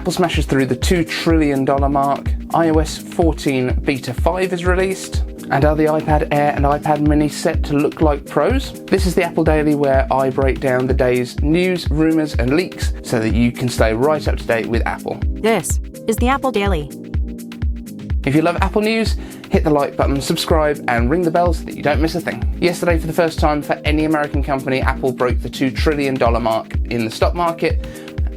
Apple smashes through the $2 trillion mark, iOS 14 Beta 5 is released, and are the iPad Air and iPad Mini set to look like pros? This is the Apple Daily, where I break down the day's news, rumours and leaks so that you can stay right up to date with Apple. This is the Apple Daily. If you love Apple news, hit the like button, subscribe and ring the bell so that you don't miss a thing. Yesterday, for the first time for any American company, Apple broke the $2 trillion mark in the stock market.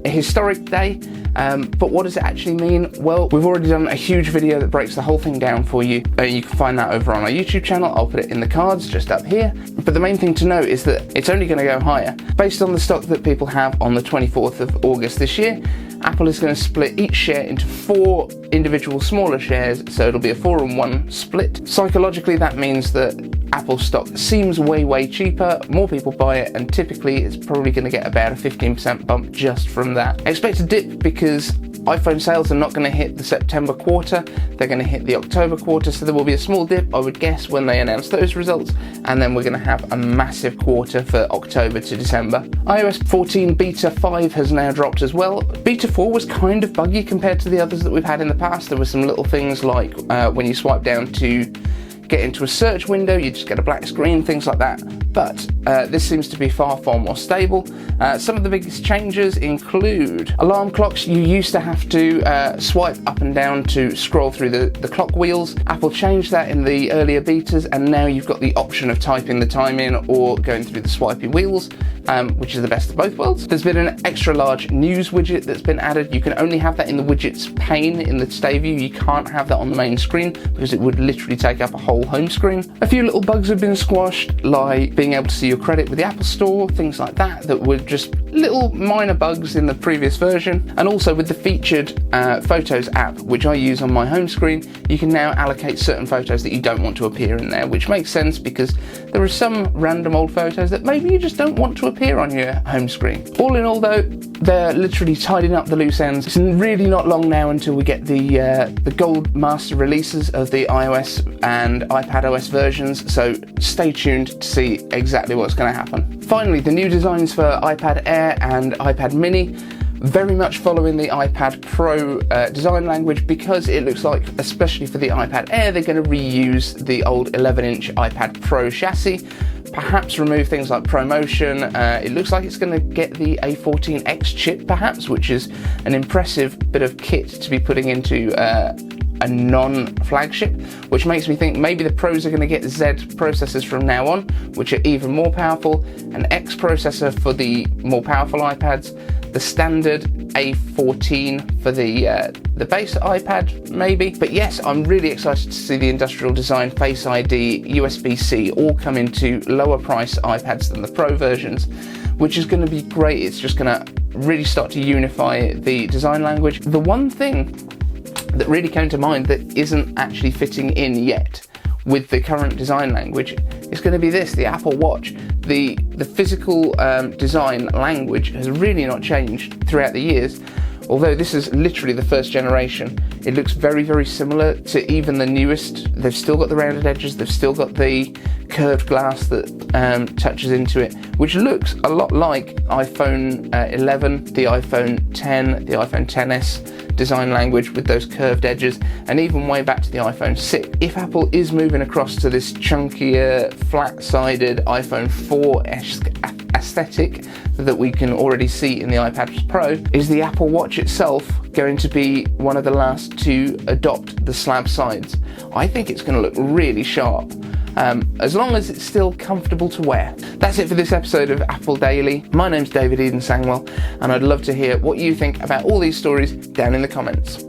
A historic day, but what does it actually mean? Well, we've already done a huge video that breaks the whole thing down for you. You can find that over on our YouTube channel. I'll put it in the cards just up here. But the main thing to note is that it's only going to go higher. Based on the stock that people have on the 24th of August this year, Apple is going to split each share into 4 individual smaller shares, so it'll be a 4-on-1 split. Psychologically, that means that Apple stock seems way cheaper, more people buy it, and typically it's probably going to get about a 15% bump just from that. Expect a dip because iPhone sales are not going to hit the September quarter, they're going to hit the October quarter, so there will be a small dip, I would guess, when they announce those results, and then we're going to have a massive quarter for October to December. iOS 14 Beta 5 has now dropped as well. Beta 4 was kind of buggy compared to the others that we've had in the past. There were some little things like when you swipe down to get into a search window, you just get a black screen, things like that. But this seems to be far more stable. Some of the biggest changes include alarm clocks. You used to have to swipe up and down to scroll through the clock wheels. Apple changed that in the earlier betas, and now you've got the option of typing the time in or going through the swipey wheels, which is the best of both worlds. There's been an extra large news widget that's been added. You can only have that in the widgets pane in the stay view. You can't have that on the main screen because it would literally take up a whole home screen. A few little bugs have been squashed, like being able to see your credit with the Apple Store, things like that were just little minor bugs in the previous version. And also with the featured Photos app, which I use on my home screen, you can now allocate certain photos that you don't want to appear in there, which makes sense because there are some random old photos that maybe you just don't want to appear on your home screen. All in all though, they're literally tidying up the loose ends. It's really not long now until we get the gold master releases of the iOS and iPadOS versions, so stay tuned to see exactly what's going to happen. Finally, the new designs for iPad Air and iPad Mini, very much following the iPad Pro design language, because it looks like, especially for the iPad Air, they're going to reuse the old 11-inch iPad Pro chassis, perhaps remove things like ProMotion. It looks like it's going to get the A14X chip perhaps, which is an impressive bit of kit to be putting into a non-flagship, which makes me think maybe the Pros are going to get Z processors from now on, which are even more powerful, an X processor for the more powerful iPads, the standard A14 for the base iPad maybe. But yes, I'm really excited to see the industrial design, Face ID, USB-C all come into lower price iPads than the Pro versions, which is going to be great. It's just going to really start to unify the design language. The one thing that really came to mind that isn't actually fitting in yet with the current design language is going to be this, the Apple Watch. The physical design language has really not changed throughout the years, although this is literally the first generation. It looks very similar to even the newest. They've still got the rounded edges, they've still got the curved glass that touches into it, which looks a lot like iPhone 11, the iPhone 10, the iPhone XS design language with those curved edges, and even way back to the iPhone 6. If Apple is moving across to this chunkier, flat-sided iPhone 4-esque aesthetic that we can already see in the iPad Pro, is the Apple Watch itself going to be one of the last to adopt the slab sides? I think it's going to look really sharp, as long as it's still comfortable to wear. That's it for this episode of Apple Daily. My name's David Eden Sangwell, and I'd love to hear what you think about all these stories down in the comments.